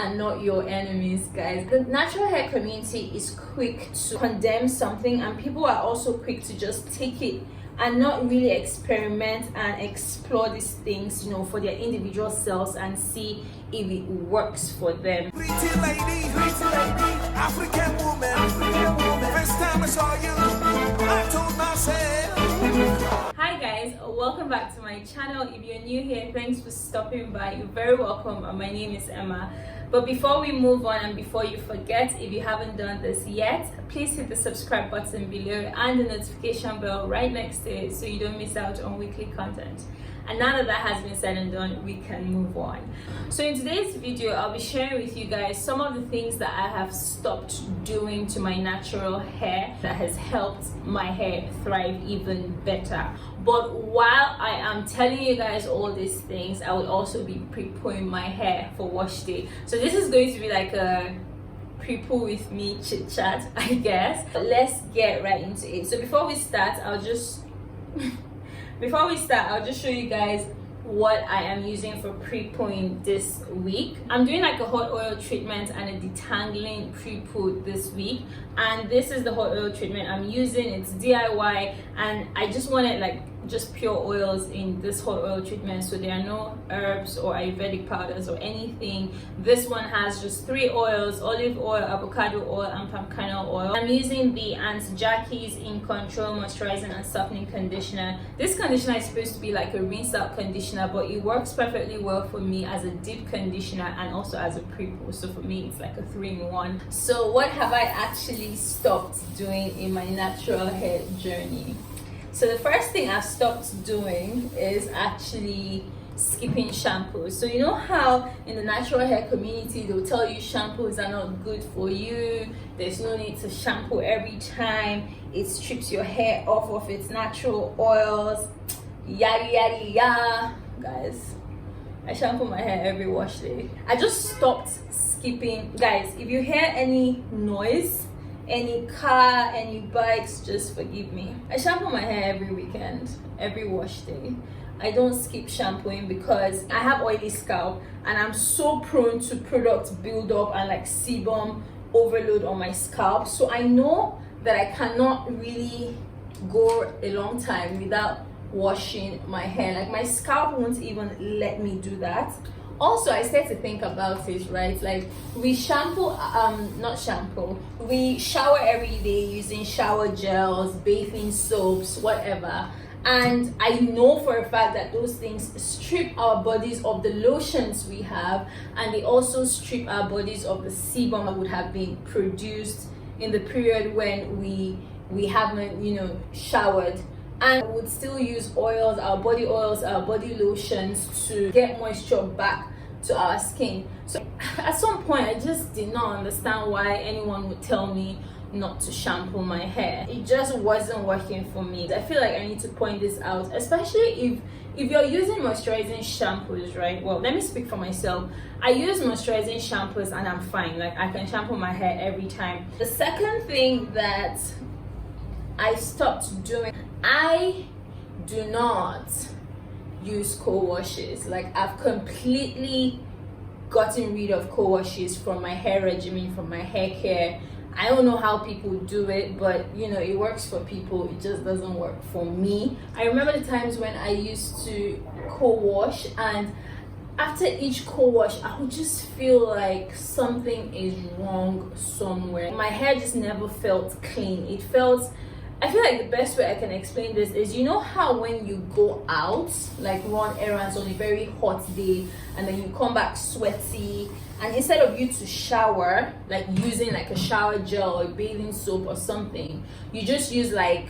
are not your enemies, guys. The natural hair community is quick to condemn something, and people are also quick to just take it and not really experiment and explore these things, you know, for their individual selves and see if it works for them. Pretty lady, African woman, first time I saw you, I told myself. Hi guys, welcome back to my channel. If you're new here, thanks for stopping by. You're very welcome. My name is Emma. But before we move on and before you forget, if you haven't done this yet, please hit the subscribe button below and the notification bell right next to it so you don't miss out on weekly content. And now that has been said and done, we can move on. So in today's video, I'll be sharing with you guys some of the things that I have stopped doing to my natural hair that has helped my hair thrive even better. But while I am telling you guys all these things, I will also be pre-pooing my hair for wash day. So this is going to be like a pre-poo with me chit chat, I guess. But let's get right into it. So before we start, I'll just show you guys what I am using for pre-pooing this week. I'm doing like a hot oil treatment and a detangling pre-poo this week, and this is the hot oil treatment I'm using. It's DIY, and I just wanted like just pure oils in this hot oil treatment, so there are no herbs or Ayurvedic powders or anything. This one has just 3 oils: olive oil, avocado oil, and palm kernel oil. I'm using the Aunt Jackie's In Control moisturizing and softening conditioner. This conditioner is supposed to be like a rinse out conditioner, but it works perfectly well for me as a deep conditioner and also as a pre-poo. So for me, it's like a 3-in-1. So what have I actually stopped doing in my natural hair journey? So the first thing I've stopped doing is actually skipping shampoos. So you know how in the natural hair community they'll tell you shampoos are not good for you, there's no need to shampoo every time, it strips your hair off of its natural oils, yada yada yada. Guys, I shampoo my hair every wash day. I just stopped skipping. Guys, if you hear any noise, any car, any bikes, just forgive me. I shampoo my hair every weekend, every wash day. I don't skip shampooing because I have oily scalp and I'm so prone to product buildup and like sebum overload on my scalp. So I know that I cannot really go a long time without washing my hair. Like my scalp won't even let me do that. Also, I started to think about it, right? Like we shampoo, we shower every day using shower gels, bathing soaps, whatever. And I know for a fact that those things strip our bodies of the lotions we have, and they also strip our bodies of the sebum that would have been produced in the period when we haven't, you know, showered. And we would still use oils, our body lotions to get moisture back to our skin. So at some point I just did not understand why anyone would tell me not to shampoo my hair. It just wasn't working for me. I feel like I need to point this out, especially if you're using moisturizing shampoos, right? Well, let me speak for myself. I use moisturizing shampoos and I'm fine. Like I can shampoo my hair every time. The second thing that I stopped doing, I do not use co-washes. Like I've completely gotten rid of co-washes from my hair regimen, from my hair care. I don't know how people do it, but you know, it works for people. It just doesn't work for me. I remember the times when I used to co-wash, and after each co-wash I would just feel like something is wrong somewhere. My hair just never felt clean. It felt, I feel like the best way I can explain this is, you know how when you go out, like run errands on a very hot day, and then you come back sweaty, and instead of you to shower, like using like a shower gel or bathing soap or something, you just use like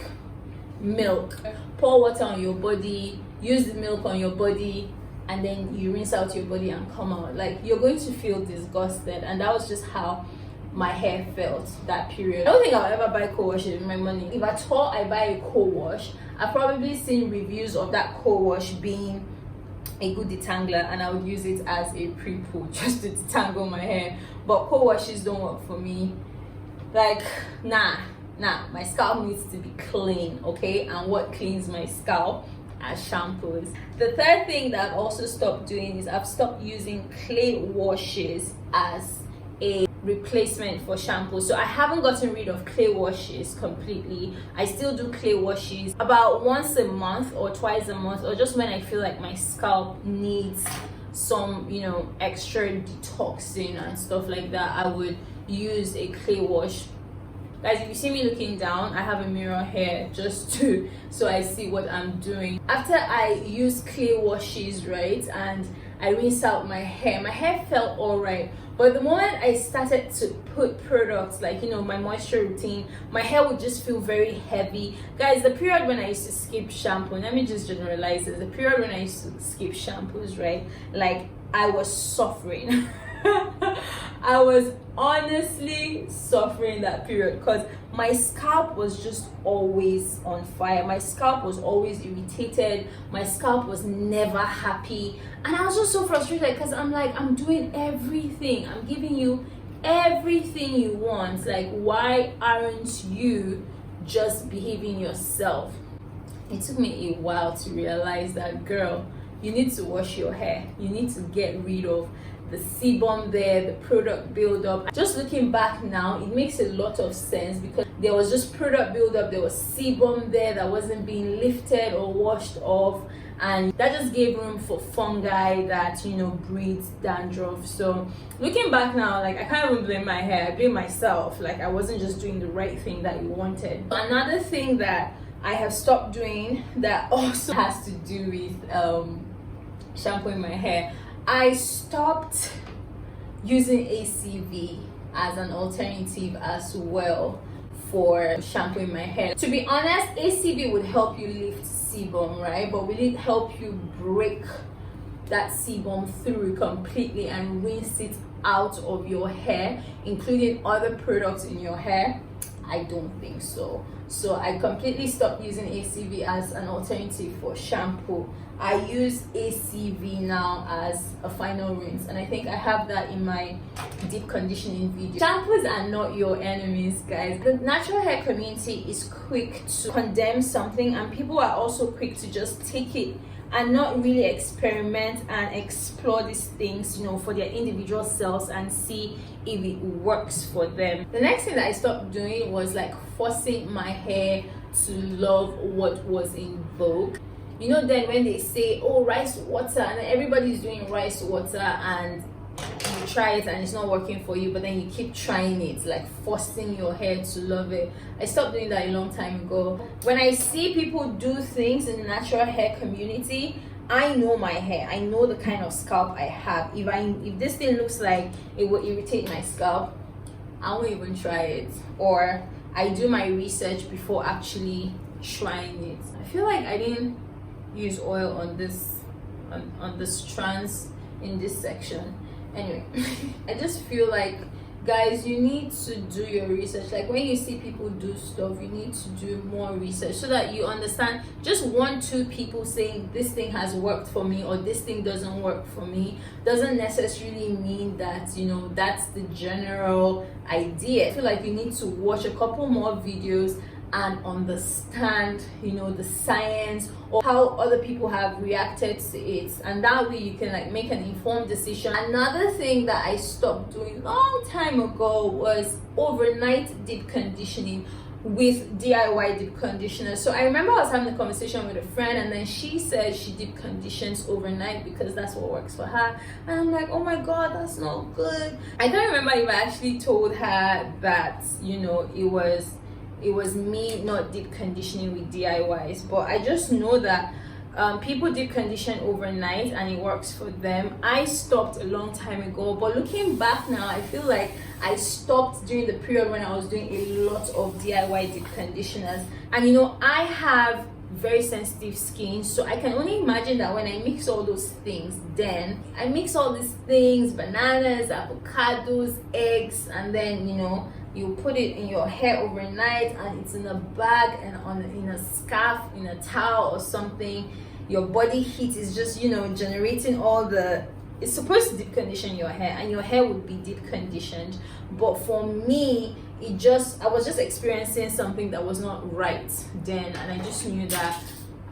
milk, pour water on your body, use the milk on your body, and then you rinse out your body and come out. Like you're going to feel disgusted, and that was just how my hair felt that period. I don't think I'll ever buy co-wash with my money. If at all I buy a co-wash, I've probably seen reviews of that co-wash being a good detangler, and I would use it as a pre-poo just to detangle my hair. But co-washes don't work for me. Like nah, my scalp needs to be clean, okay? And what cleans my scalp? as shampoos. The third thing that I've also stopped doing is I've stopped using clay washes as a replacement for shampoo. So I haven't gotten rid of clay washes completely. I still do clay washes about once a month or twice a month, or just when I feel like my scalp needs some, you know, extra detoxing and stuff like that. I would use a clay wash. Guys, if you see me looking down, I have a mirror here just to so I see what I'm doing. After I use clay washes, right, and I rinse out my hair felt all right. But the moment I started to put products like, you know, my moisture routine, my hair would just feel very heavy. Guys, the period when I used to skip shampoo, let me just generalize this, the period when I used to skip shampoos, right, like I was suffering. I was honestly suffering that period because my scalp was just always on fire. My scalp was always irritated. My scalp was never happy. And I was just so frustrated because I'm like, I'm doing everything. I'm giving you everything you want. Like, why aren't you just behaving yourself? It took me a while to realize that, girl, you need to wash your hair. You need to get rid of the sebum there, the product buildup. Just looking back now, it makes a lot of sense because there was just product buildup, there was sebum there that wasn't being lifted or washed off, and that just gave room for fungi that, you know, breeds dandruff. So looking back now, like, I can't even blame my hair, I blame myself. Like, I wasn't just doing the right thing that you wanted. Another thing that I have stopped doing that also has to do with shampooing my hair, I stopped using ACV as an alternative as well for shampooing my hair. To be honest, ACV would help you lift sebum, right? But will it help you break that sebum through completely and rinse it out of your hair, including other products in your hair? I don't think so. So I completely stopped using ACV as an alternative for shampoo. I use ACV now as a final rinse, and I think I have that in my deep conditioning video. Shampoos are not your enemies, guys. The natural hair community is quick to condemn something, and people are also quick to just take it and not really experiment and explore these things, you know, for their individual selves and see if it works for them. The next thing that I stopped doing was like forcing my hair to love what was in vogue. You know, then when they say, oh, rice water, and everybody's doing rice water, and you try it and it's not working for you, but then you keep trying it, like forcing your hair to love it. I stopped doing that a long time ago. When I see people do things in the natural hair community, I know my hair, I know the kind of scalp I have. If this thing looks like it will irritate my scalp, I won't even try it, or I do my research before actually trying it. I feel like I didn't use oil on this on the strands in this section. Anyway, I just feel like, guys, you need to do your research. Like, when you see people do stuff, you need to do more research so that you understand. Just 1-2 people saying this thing has worked for me or this thing doesn't work for me doesn't necessarily mean that, you know, that's the general idea. I feel like you need to watch a couple more videos and understand, you know, the science or how other people have reacted to it, and that way you can like make an informed decision. Another thing that I stopped doing long time ago was overnight deep conditioning with DIY deep conditioner. So I remember I was having a conversation with a friend, and then she said she deep conditions overnight because that's what works for her, and I'm like, oh my god, that's not good. I don't remember if I actually told her that, you know, it was me not deep conditioning with DIYs, but I just know that people deep condition overnight and it works for them. I stopped a long time ago, but looking back now, I feel like I stopped during the period when I was doing a lot of DIY deep conditioners. And you know, I have very sensitive skin, so I can only imagine that when I mix all those things, then I mix all these things, bananas, avocados, eggs, and then, you know, you put it in your hair overnight, and it's in a bag and in a scarf, in a towel or something. Your body heat is just, you know, generating all the, it's supposed to deep condition your hair, and your hair would be deep conditioned. But for me, I was just experiencing something that was not right then, and I just knew that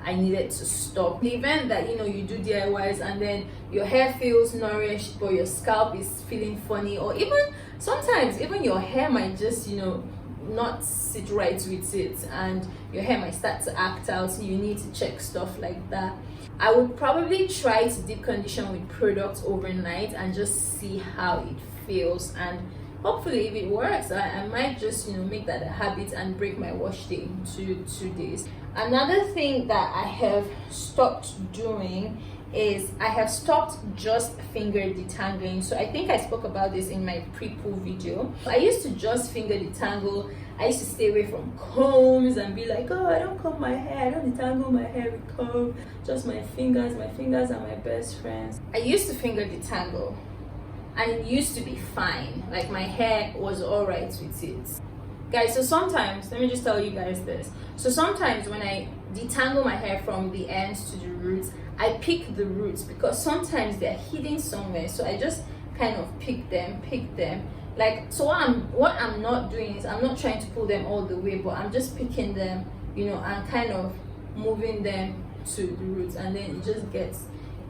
I needed to stop. The event that, you know, you do DIYs and then your hair feels nourished but your scalp is feeling funny, or even sometimes even your hair might just, you know, not sit right with it and your hair might start to act out, so you need to check stuff like that. I would probably try to deep condition with products overnight and just see how it feels, and hopefully if it works, I might just, you know, make that a habit and break my wash day into 2 days. Another thing that I have stopped doing is I have stopped just finger detangling. So I think I spoke about this in my pre-poo video. I used to just finger detangle. I used to stay away from combs and be like, oh, I don't comb my hair, I don't detangle my hair with comb, just my fingers are my best friends. I used to finger detangle and it used to be fine, like my hair was all right with it, guys. So sometimes, let me just tell you guys this, so sometimes when I detangle my hair from the ends to the roots, I pick the roots because sometimes they're hidden somewhere, so I just kind of pick them, like, so what I'm not doing is I'm not trying to pull them all the way, but I'm just picking them, you know, and kind of moving them to the roots, and then it just gets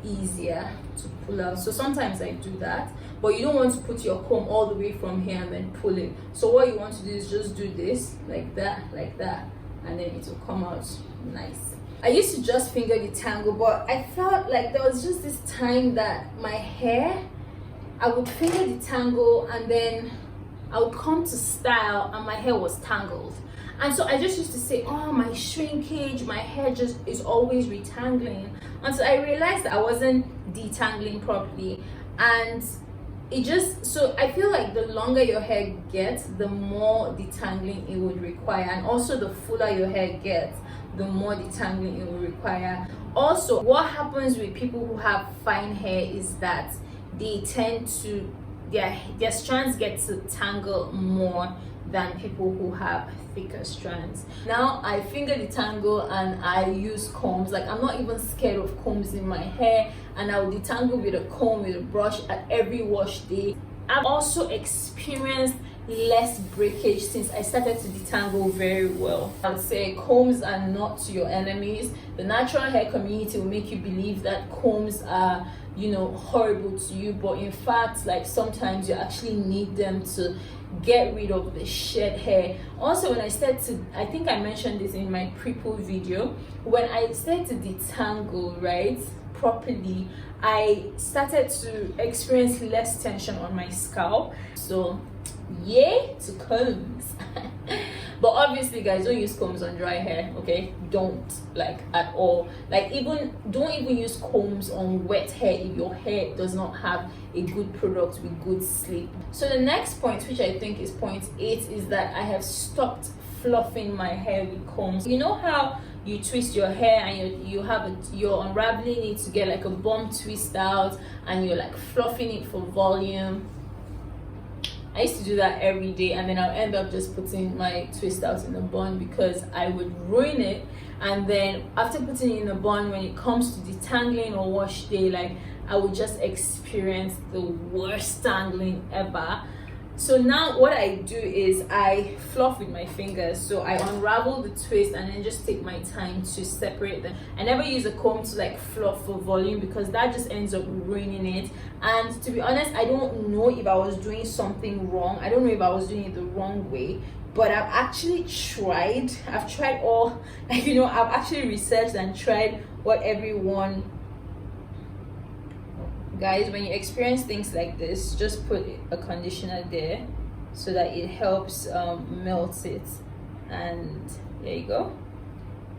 easier to pull out. So sometimes I do that, but you don't want to put your comb all the way from here and then pull it. So what you want to do is just do this like that, and then it will come out nice. I used to just finger detangle, but I felt like there was just this time that my hair, I would finger detangle and then I would come to style and my hair was tangled. And so I just used to say, oh, my shrinkage, my hair just is always retangling. Until I realized that I wasn't detangling properly. And it just, so I feel like the longer your hair gets, the more detangling it would require. And also the fuller your hair gets, the more detangling it will require. Also, what happens with people who have fine hair is that they tend to, their strands get to tangle more than people who have thicker strands. Now I finger detangle and I use combs. Like, I'm not even scared of combs in my hair, and I will detangle with a comb, with a brush at every wash day. I've also experienced less breakage since I started to detangle very well. I would say combs are not your enemies. The natural hair community will make you believe that combs are, you know, horrible to you, but in fact, like, sometimes you actually need them to get rid of the shed hair. Also, when I started to, I think I mentioned this in my pre-poo video, when I started to detangle right properly, I started to experience less tension on my scalp. So yay to combs. But obviously, guys, don't use combs on dry hair, okay? Don't, like, at all. Like, don't even use combs on wet hair if your hair does not have a good product with good sleep. So the next point, which I think is point 8, is that I have stopped fluffing my hair with combs. You know how you twist your hair and you're unraveling it to get like a bump twist out, and you're like fluffing it for volume? I used to do that every day, and then I'll end up just putting my twist out in a bun because I would ruin it. And then after putting it in a bun, when it comes to detangling or wash day, like, I would just experience the worst tangling ever. So now what I do is I fluff with my fingers. So I unravel the twist and then just take my time to separate them. I never use a comb to like fluff for volume because that just ends up ruining it. And to be honest, I don't know if I was doing something wrong. I don't know if I was doing it the wrong way. But I've actually tried. I've tried all, like, you know, I've actually researched and tried what everyone. Guys, when you experience things like this, just put a conditioner there so that it helps melt it. And there you go.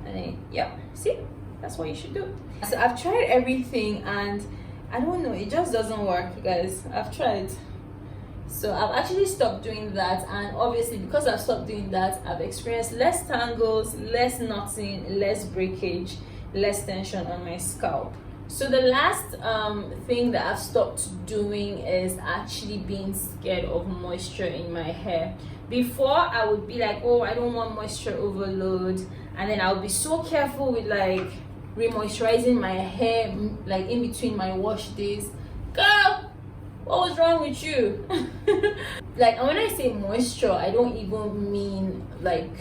And then, yeah, see, that's what you should do. So I've tried everything and I don't know, it just doesn't work, guys. I've tried. So I've actually stopped doing that, and obviously because I've stopped doing that, I've experienced less tangles, less knotting, less breakage, less tension on my scalp. So the last thing that I've stopped doing is actually being scared of moisture in my hair. Before, I would be like, oh, I don't want moisture overload, and then I would be so careful with like re-moisturizing my hair like in between my wash days. Girl, what was wrong with you? Like, and when I say moisture, I don't even mean like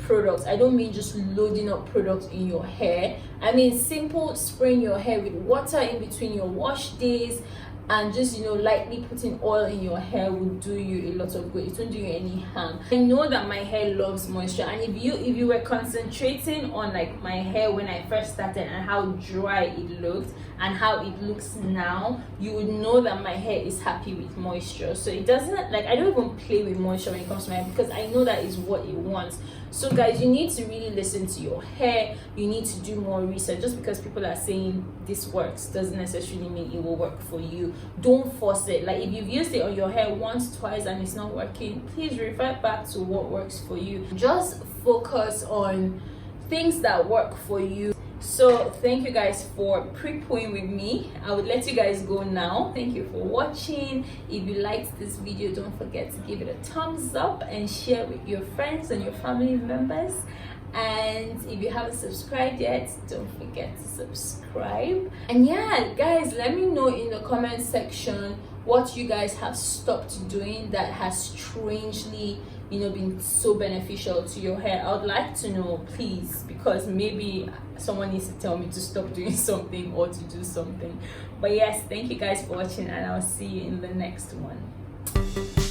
products. I don't mean just loading up products in your hair. I mean simple spraying your hair with water in between your wash days, and just, you know, lightly putting oil in your hair will do you a lot of good. It won't do you any harm. I know that my hair loves moisture, and if you were concentrating on like my hair when I first started and how dry it looked and how it looks now, you would know that my hair is happy with moisture. So it doesn't, like, I don't even play with moisture when it comes to my hair, because I know that is what it wants. So guys, you need to really listen to your hair. You need to do more research. Just because people are saying this works doesn't necessarily mean it will work for you. Don't force it. Like, if you've used it on your hair once, twice, and it's not working, please revert back to what works for you. Just focus on things that work for you. So thank you guys for pre-pooing with me. I would let you guys go now. Thank you for watching. If you liked this video, don't forget to give it a thumbs up and share with your friends and your family members. And if you haven't subscribed yet, don't forget to subscribe. And yeah, guys, let me know in the comment section what you guys have stopped doing that has strangely, you know, been so beneficial to your hair. I would like to know, please, because maybe someone needs to tell me to stop doing something or to do something. But yes, thank you guys for watching, and I'll see you in the next one.